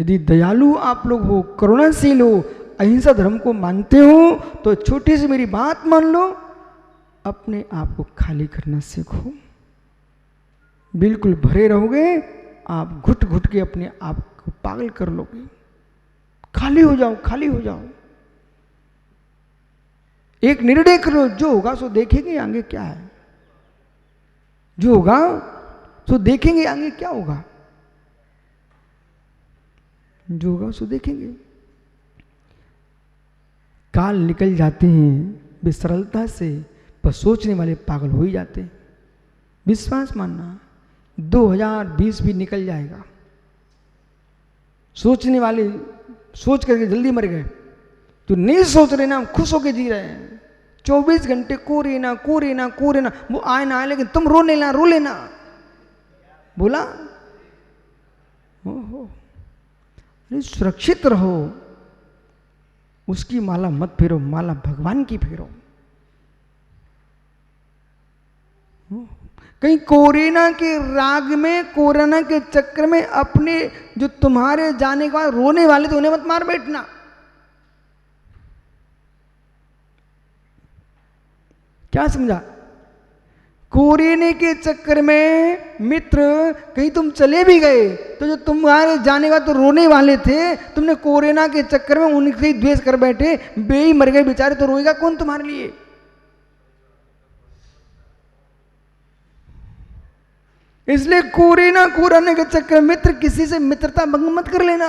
यदि दयालु आप लोग हो, करुणाशील हो, अहिंसा धर्म को मानते हो, तो छोटी सी मेरी बात मान लो, अपने आप को खाली करना सीखो। बिल्कुल भरे रहोगे, आप घुट घुट के अपने आप को पागल कर लोगे। खाली हो जाओ, खाली हो जाओ। एक निर्णय करो, जो होगा सो देखेंगे आगे क्या है। जो होगा सो देखेंगे आगे क्या होगा। जो होगा सो देखेंगे। काल निकल जाते हैं वे सरलता से, पर सोचने वाले पागल हो ही जाते हैं। विश्वास मानना, 2020 भी निकल जाएगा। सोचने वाले सोच करके जल्दी मर गए। तो नहीं सोच रहे ना, खुश होके जी रहे हैं। 24 घंटे कोरे ना कोरे ना कोरे ना, वो आए ना आए, लेकिन तुम रो लेना, रो लेना। बोला हो सुरक्षित रहो। उसकी माला मत फेरो, माला भगवान की फेरो। कहीं कोरोना के राग में, कोरोना के चक्कर में अपने जो तुम्हारे जाने के बाद रोने वाले तो उन्हें मत मार बैठना। क्या समझा? कोरोना के चक्कर में मित्र कहीं तुम चले भी गए तो जो तुम्हारे जाने का तो रोने वाले थे, तुमने कोरोना के चक्कर में उनसे द्वेष कर बैठे, वे ही मर गए बेचारे, तो रोएगा कौन तुम्हारे लिए? इसलिए कोरोना के चक्कर में मित्र किसी से मित्रता भंग मत कर लेना।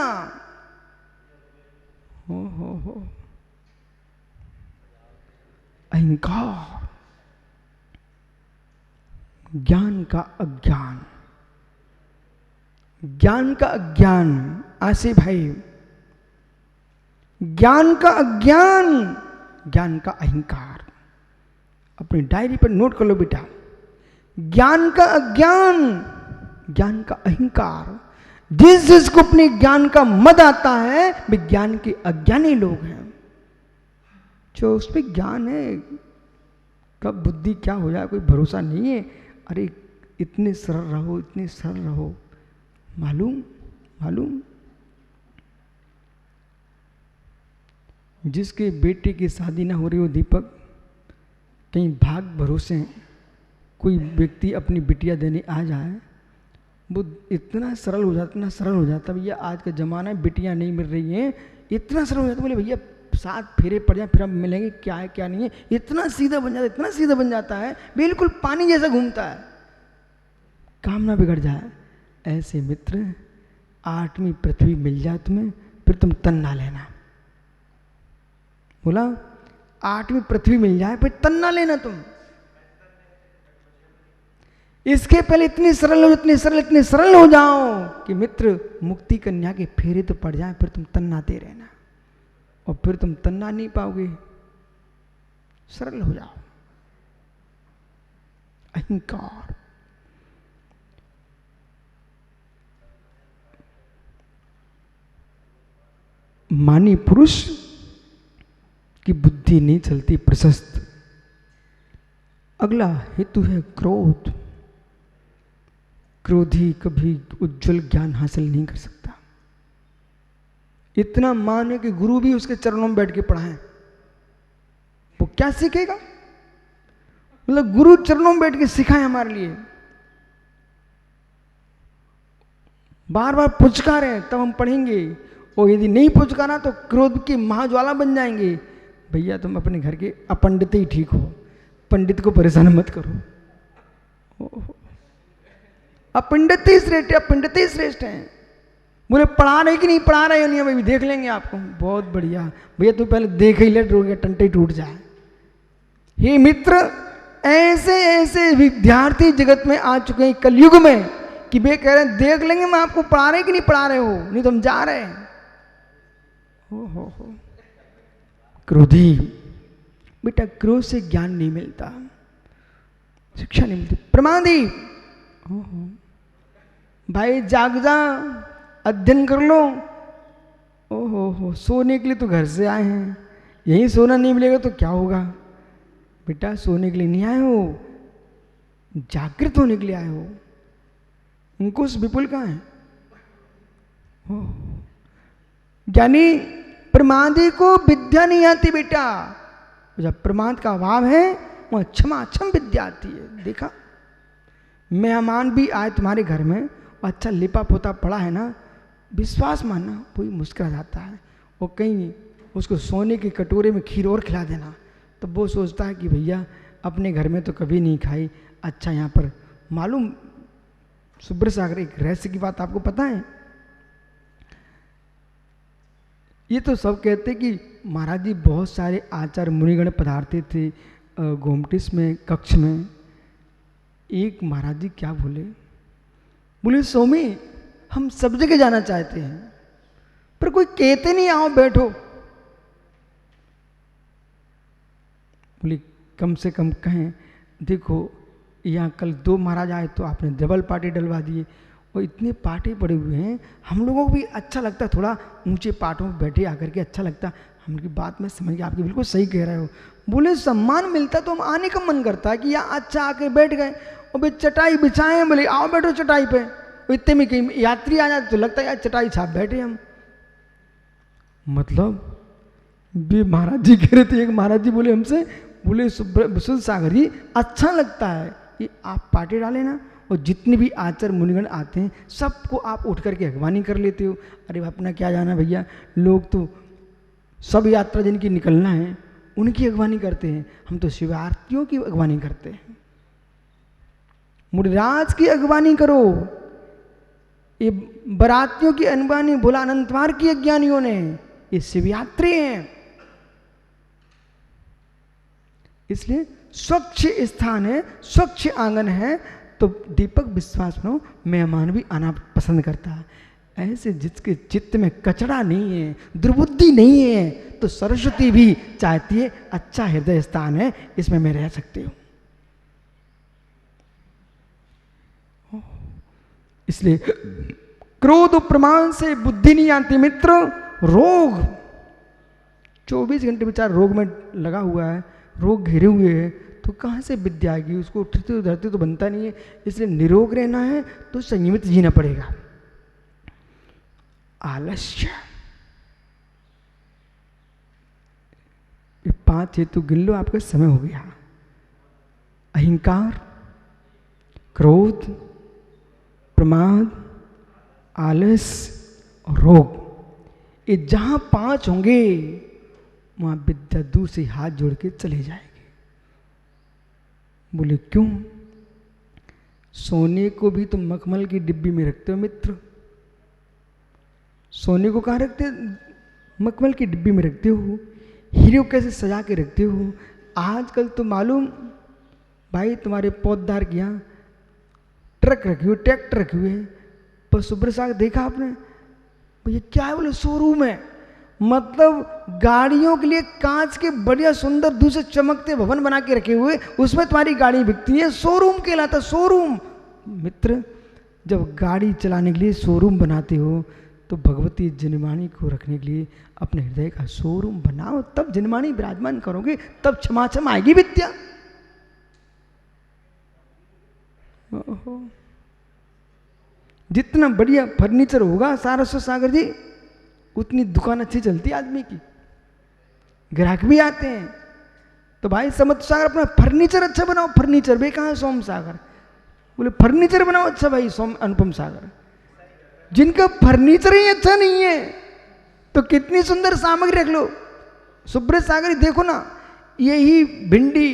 हो अहंकार, ज्ञान का अज्ञान, ज्ञान का अज्ञान। आसे भाई, ज्ञान का अज्ञान, ज्ञान का अहंकार। अपनी डायरी पर नोट कर लो बेटा। ज्ञान का अज्ञान, ज्ञान का अहंकार। जिस जिसको अपने ज्ञान का मद आता है, वे ज्ञान के अज्ञानी लोग हैं। जो उस पर ज्ञान है, कब बुद्धि क्या हो जाए कोई भरोसा नहीं है। अरे इतने सरल रहो, इतने सरल रहो। मालूम मालूम जिसके बेटे की शादी ना हो रही हो दीपक, कहीं भाग भरोसे कोई व्यक्ति अपनी बिटिया देने आ जाए, वो इतना सरल हो जाता, इतना सरल हो जाता। भैया आज का ज़माना है, बिटियां नहीं मिल रही हैं, इतना सरल हो जाता। बोले भैया 7 फेरे पड़ जाए फिर हम मिलेंगे, क्या है क्या नहीं है। इतना सीधा बन जाता, इतना सीधा बन जाता है, बिल्कुल पानी जैसा घूमता है। काम ना बिगड़ जाए। ऐसे मित्र 8वीं पृथ्वी मिल जाए तुम्हें, फिर तुम तन ना लेना। बोला 8वीं पृथ्वी मिल जाए फिर तन ना लेना तुम। इसके पहले इतनी सरल हो, इतनी सरल, इतनी सरल हो जाओ कि मित्र मुक्ति कन्या के फेरे तो पड़ जाए, फिर तुम तन्नाते रहना। और फिर तुम तन्ना नहीं पाओगे। सरल हो जाओ। अहंकार, मानी पुरुष की बुद्धि नहीं चलती प्रशस्त। अगला हेतु है क्रोध। क्रोधी कभी उज्जवल ज्ञान हासिल नहीं कर सकता। इतना माने कि गुरु भी उसके चरणों में बैठ के पढ़ाएं, वो क्या सीखेगा? मतलब गुरु चरणों में बैठ के सिखाए हमारे लिए, बार बार पुचकारे तब हम पढ़ेंगे। और यदि नहीं पुचकारा तो क्रोध की महाज्वाला बन जाएंगे। भैया तुम अपने घर के अपंडित ही ठीक हो, पंडित को परेशान मत करो। अपंडित ही श्रेष्ठ है, अपंडित ही श्रेष्ठ है। बोले पढ़ा रहे कि नहीं पढ़ा रहे हो, नहीं भाई देख लेंगे आपको। बहुत बढ़िया भैया, तू पहले देख ही ले, टंटे टूट जाए। हे मित्र, ऐसे ऐसे विद्यार्थी जगत में आ चुके हैं कलयुग में कि वे कह रहे हैं देख लेंगे मैं आपको पढ़ा रहे कि नहीं पढ़ा रहे हो, नहीं तो हम जा रहे हैं। हो क्रोधी बेटा, क्रोध से ज्ञान नहीं मिलता, शिक्षा नहीं मिलती। प्रमादी, भाई जाग जा, अध्ययन कर लो। ओहो सोने के लिए तो घर से आए हैं, यहीं सोना नहीं मिलेगा तो क्या होगा? बेटा सोने के लिए नहीं आए हो, जागृत होने के लिए आए हो। अंकुश विपुल कहाँ है? यानी प्रमादी को विद्या नहीं आती बेटा, जब प्रमाद का अभाव है वह क्षमाक्षम विद्या आती है। देखा, मेहमान भी आए तुम्हारे घर में, अच्छा लिपा पोता पड़ा है ना, विश्वास मानना कोई मुस्कुरा जाता है। और कहीं उसको सोने के कटोरे में खीर और खिला देना, तो वो सोचता है कि भैया अपने घर में तो कभी नहीं खाई, अच्छा यहाँ पर। मालूम सुब्रत सागर एक रहस्य की बात आपको पता है? ये तो सब कहते कि महाराज जी बहुत सारे आचार्य मुनिगण पधारते थे गोमटिस में कक्ष में। एक महाराज जी क्या बोले, बोले स्वामी हम सब जगह जाना चाहते हैं पर कोई कहते नहीं आओ बैठो। बोले कम से कम कहें, देखो यहाँ कल 2 महाराज आए तो आपने डबल पार्टी डलवा दिए, और इतने पाटे पड़े हुए हैं, हम लोगों को भी अच्छा लगता थोड़ा ऊंचे पाटों में बैठे आकर के, अच्छा लगता। हमकी बात में समझ गया, आपकी बिल्कुल सही कह रहे हो। बोले सम्मान मिलता तो हम आने का मन करता है कि यहाँ अच्छा आके बैठ गए, और भाई चटाई बिछाए हैं, बोले आओ बैठो चटाई पे। इतने में कहीं यात्री आ जाते तो लगता है यार चटाई छाप बैठे हम। मतलब भी महाराज जी कह रहे थे, एक महाराज जी बोले हमसे, बोले सुब्रत सागर जी अच्छा लगता है कि आप पार्टी डाले ना, और जितने भी आचार्य मुनिगण आते हैं सबको आप उठ करके अगवानी कर लेते हो। अरे अपना क्या जाना भैया, लोग तो सब यात्रा जिनकी निकलना है उनकी अगवानी करते हैं, हम तो शिवार्थियों की अगवानी करते हैं। मुनिराज की अगवानी करो, ये बरातियों की अगवानी भोला अनंतवार की अज्ञानियों ने, ये शिवयात्री हैं। इसलिए स्वच्छ स्थान है, स्वच्छ आंगन है, तो दीपक विश्वास बनो मेहमान भी आना पसंद करता है। ऐसे जिसके चित्त में कचड़ा नहीं है, दुर्बुद्धि नहीं है, तो सरस्वती भी चाहती है अच्छा हृदय स्थान है, इसमें मैं रह सकती हूँ। इसलिए क्रोध प्रमाण से बुद्धि नहीं आती मित्र। रोग 24 घंटे बेचारा रोग में लगा हुआ है, रोग घिरे हुए हैं, तो कहाँ से विद्या आएगी? उसको उठते धरते तो बनता नहीं है। इसलिए निरोग रहना है तो संयमित जीना पड़ेगा। आलस्य, ये 5 हेतु गिन लो, आपका समय हो गया। अहंकार, क्रोध, प्रमाद, आलस्य और रोग, ये जहां 5 होंगे वहां विद्या दूर से हाथ जोड़ के चले जाएगी। बोले क्यों? सोने को भी तुम मखमल की डिब्बी में रखते हो मित्र। सोने को कहाँ रखते? मखमल की डिब्बी में रखते हो। हीरे को कैसे सजा के रखते हो? आजकल तो मालूम भाई, तुम्हारे पौधदार के यहाँ ट्रक रखे हुए, ट्रैक्टर रखे हुए हैं, पर सुब्रत सागर देखा आपने? ये क्या है? बोले शोरूम है। मतलब गाड़ियों के लिए कांच के बढ़िया सुंदर दूसरे चमकते भवन बना के रखे हुए, उसमें तुम्हारी गाड़ी बिकती है। शोरूम कहलाता, शोरूम। मित्र, जब गाड़ी चलाने के लिए शोरूम बनाते हो तो भगवती जिनवाणी को रखने के लिए अपने हृदय का शोरूम बनाओ, तब जिनवाणी विराजमान करोगे, तब क्षमाक्षम आएगी विद्या। जितना बढ़िया फर्नीचर होगा सारस्वत सागर जी, उतनी दुकान अच्छी चलती है आदमी की, ग्राहक भी आते हैं। तो भाई समुद्र सागर अपना फर्नीचर अच्छा बनाओ। फर्नीचर वे कहाँ है? सोम सागर बोले फर्नीचर बनाओ अच्छा भाई। सोम अनुपम सागर, जिनका फर्नीचर ही अच्छा नहीं है तो कितनी सुंदर सामग्री रख लो। सुब्रत सागर देखो ना, यही भिंडी,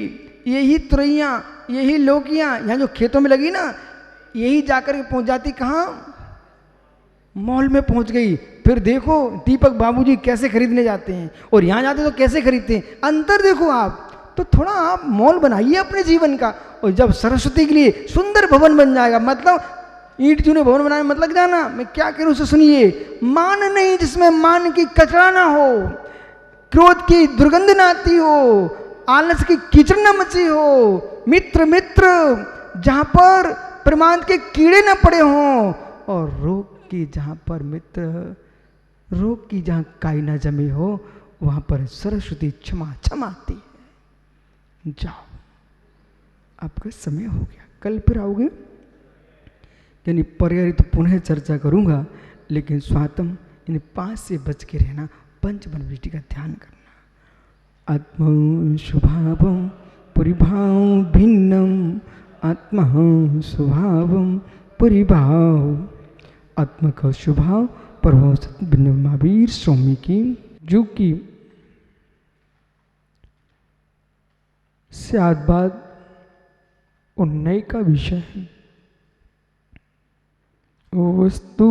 यही तुरैया, यही लौकियां यहाँ जो खेतों में लगी ना, यही जाकर के पहुंच जाती कहाँ? मॉल में पहुंच गई। फिर देखो दीपक बाबूजी कैसे खरीदने जाते हैं, और यहाँ जाते तो कैसे खरीदते हैं, अंतर देखो आप। तो थोड़ा आप मॉल बनाइए अपने जीवन का, और जब सरस्वती के लिए सुंदर भवन बन जाएगा, मतलब ईंट चूने भवन बनाने मतलब जाना, मैं क्या करूं उसे सुनिए। मान नहीं जिसमें मान की कचरा ना हो, क्रोध की दुर्गंध ना आती हो, आलस की कीचड़ न मची हो। मित्र मित्र, जहां पर प्रमाद के कीड़े न पड़े हों, और रोग की जहां पर मित्र, रोग की जहां काई न जमी हो, वहां पर सरस्वती क्षमा क्षमा आती है। जाओ, आपका समय हो गया, कल फिर आओगे। यानी पर्याय तो पुनः चर्चा करूंगा, लेकिन स्वातम इन 5 से बच के रहना, पंच बनविष्टि का ध्यान करना। आत्म स्वभाव परिभाव भिन्नम, आत्मा स्वभाव परिभाव, आत्मा का स्वभाव प्रभाव भिन्न। महावीर स्वामी की जो कि स्यादबाद और नए का विषय है, वो वस्तु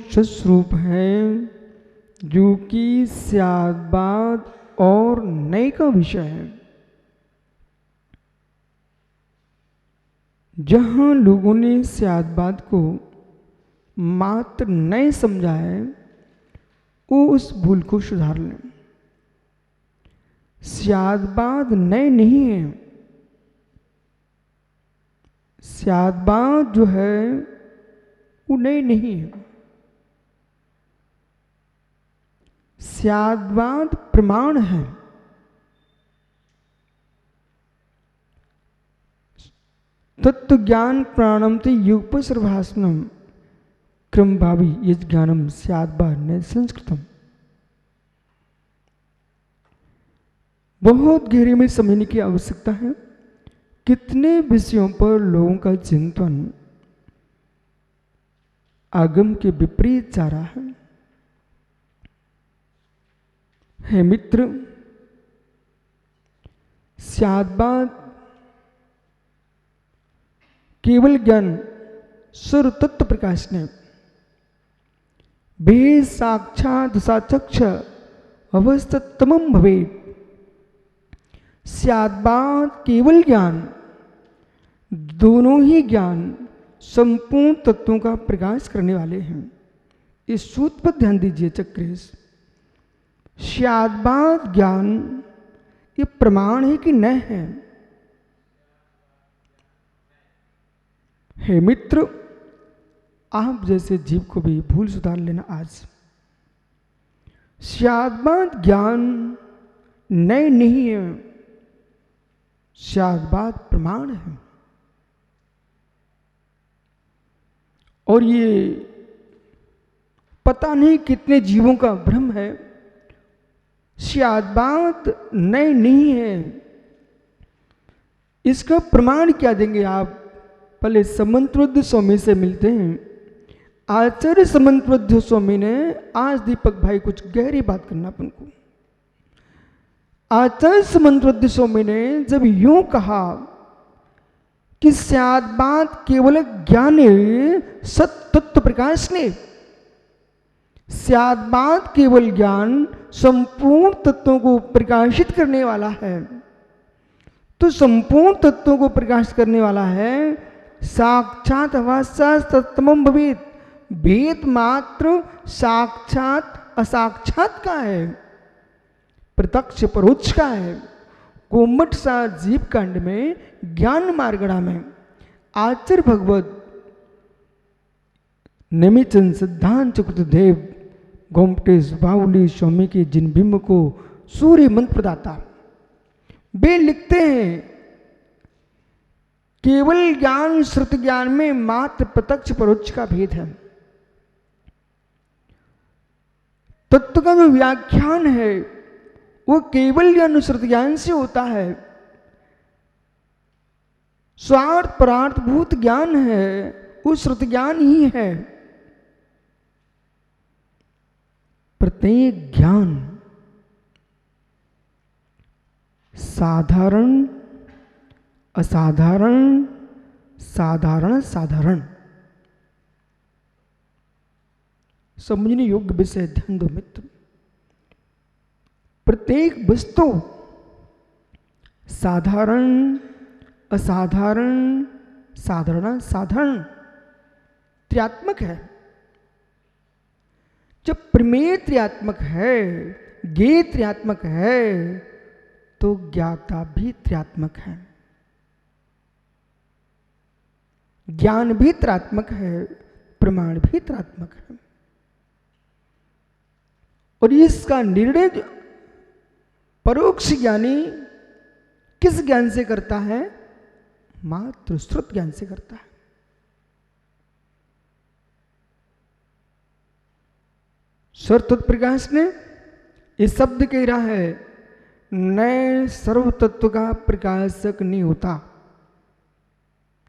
स्वरूप है जो कि स्यादबाद और नए का विषय है। जहां लोगों ने स्यादबाद को मात्र नए समझा है, वो उस भूल को सुधार लें। स्यादबाद नए नहीं है। स्यादबाद जो है वो नए नहीं है। स्यादबाद प्रमाण है। तत्व ज्ञान प्राणम ते युगपसर्भासनम क्रम भावी यज ज्ञानम स्यादबाद न संस्कृतम। बहुत गहरे में समझने की आवश्यकता है। कितने विषयों पर लोगों का चिंतन आगम के विपरीत जा रहा है मित्र। स्यादबाद केवल ज्ञान सर्व तत्व प्रकाश ने भेद साक्षात साचक्ष अवस्थतमम भवेत्। स्यादबाद केवल ज्ञान, दोनों ही ज्ञान संपूर्ण तत्वों का प्रकाश करने वाले हैं। इस सूत्र पर ध्यान दीजिए चक्रेश। स्यादबाद ज्ञान ये प्रमाण है कि न है? हे मित्र, आप जैसे जीव को भी भूल सुधार लेना आज। स्यादबाद ज्ञान नए नहीं है, स्यादबाद प्रमाण है। और ये पता नहीं कितने जीवों का भ्रम है। स्यादबाद नए नहीं है, इसका प्रमाण क्या देंगे आप? पहले समंतरुद्ध स्वामी से मिलते हैं। आचार्य समंतरुद्ध स्वामी ने, आज दीपक भाई कुछ गहरी बात करना अपन को। आचार्य समंतरुद्ध स्वामी ने जब यूं कहा कि स्यादबाद केवल ज्ञान है सत तत्व प्रकाश ने, स्यादबाद केवल ज्ञान संपूर्ण तत्वों को प्रकाशित करने वाला है। तो संपूर्ण तत्वों को प्रकाशित करने वाला है साक्षात अवस्थातमम भवेत्। भेद मात्र साक्षात असाक्षात का है, प्रत्यक्ष परोक्ष का है। कोमट सा जीव कांड में, ज्ञान मार्गड़ा में आचार्य भगवत नमिचंद सिद्धांत चक्रदेव गोमटेश बावली स्वामी के जिन बिंब को सूर्य मंत्र प्रदाता वे लिखते हैं, केवल ज्ञान श्रुत ज्ञान में मात्र प्रत्यक्ष परोक्ष का भेद है। तत्व का जो व्याख्यान है वो केवल ज्ञान श्रुत ज्ञान से होता है। स्वार्थ परार्थ भूत ज्ञान है वो श्रुत ज्ञान ही है। प्रत्येक ज्ञान साधारण असाधारण साधारण साधारण समझने योग्य विषय ध्यान दो मित्र। प्रत्येक वस्तु साधारण असाधारण साधारण साधारण त्रियात्मक है। जब प्रमेय त्रियात्मक है, ज्ञेय त्रियात्मक है, तो ज्ञाता भी त्रियात्मक है, ज्ञान भी त्रात्मक है, प्रमाण भी त्रात्मक है। और इसका निर्णय परोक्ष ज्ञानी किस ज्ञान से करता है? मात्र श्रुत ज्ञान से करता है। स्वर तत्प्रकाश ने इस शब्द कह रहा है, नए सर्व तत्व का प्रकाशक नहीं होता।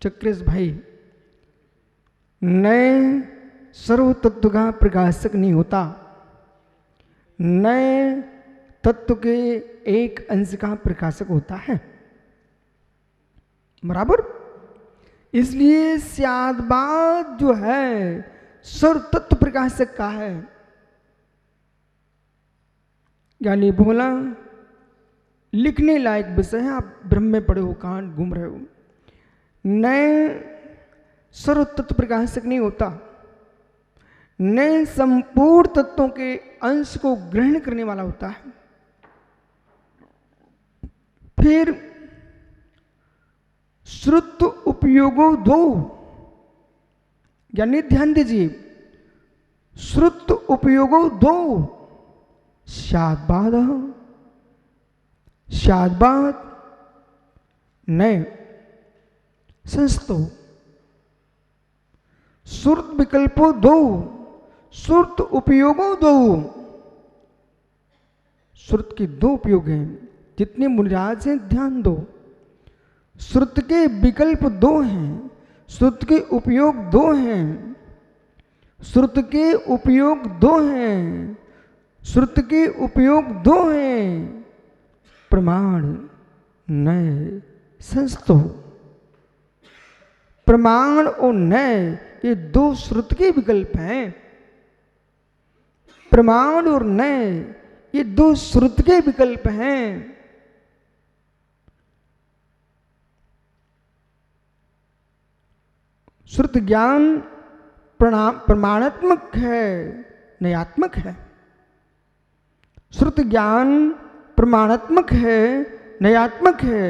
चक्रेश भाई, नए सर्व तत्व का प्रकाशक नहीं होता, नए तत्व के एक अंश का प्रकाशक होता है। बराबर। इसलिए स्यादबाद जो है सर्व तत्व प्रकाशक का है। यानी बोला लिखने लायक विषय है, आप ब्रह्म में पढ़े हो, कहाँ घूम रहे हो। नए सर्व तत्व प्रकाशक नहीं होता, नए संपूर्ण तत्वों के अंश को ग्रहण करने वाला होता है। फिर श्रुत उपयोगो दो, यानी ध्यान दीजिए, श्रुत उपयोगो दो, स्यादबाद, स्यादबाद नए संस्तो, श्रुत विकल्पो दो, श्रुत उपयोगो दो। श्रुत के दो उपयोग हैं, जितने मुनिराज हैं ध्यान दो। श्रुत के विकल्प दो हैं, श्रुत के उपयोग दो हैं, श्रुत के उपयोग दो हैं, श्रुत के उपयोग दो हैं। प्रमाण नए संस्तो, प्रमाण और नए ये दो श्रुत के विकल्प हैं। प्रमाण और नए ये दो श्रुत के विकल्प हैं। श्रुत ज्ञान प्रमाणात्मक है, नयात्मक है। श्रुत ज्ञान प्रमाणात्मक है, नयात्मक है।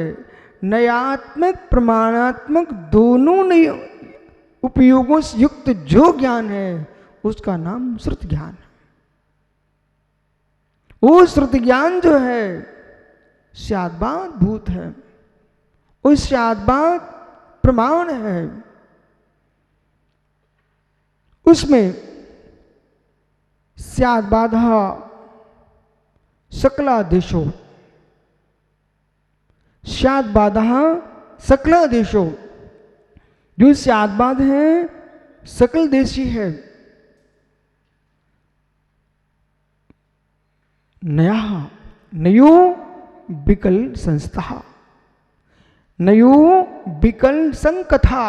नयात्मक प्रमाणात्मक दोनों नए उपयोगों से युक्त जो ज्ञान है उसका नाम श्रुत ज्ञान है। वो श्रुत ज्ञान जो है स्यादबाद भूत है, वो स्यादबाद प्रमाण है। उसमें स्यादबाध सकलादेशो, स्यादबाध सकलादेशो, जो स्यादबाद है सकल देशी है। नया नयो विकल संस्था, नयो विकल संकथा,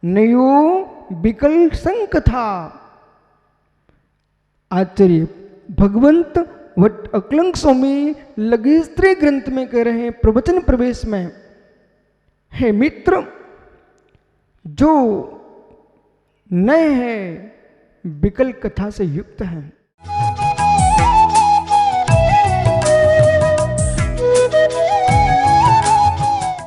नयो विकल संकथा। आचार्य भगवंत वट अकलंक स्वामी लघिस्त्री ग्रंथ में कह रहे हैं प्रवचन प्रवेश में, हे मित्र, जो नए है विकल कथा से युक्त है,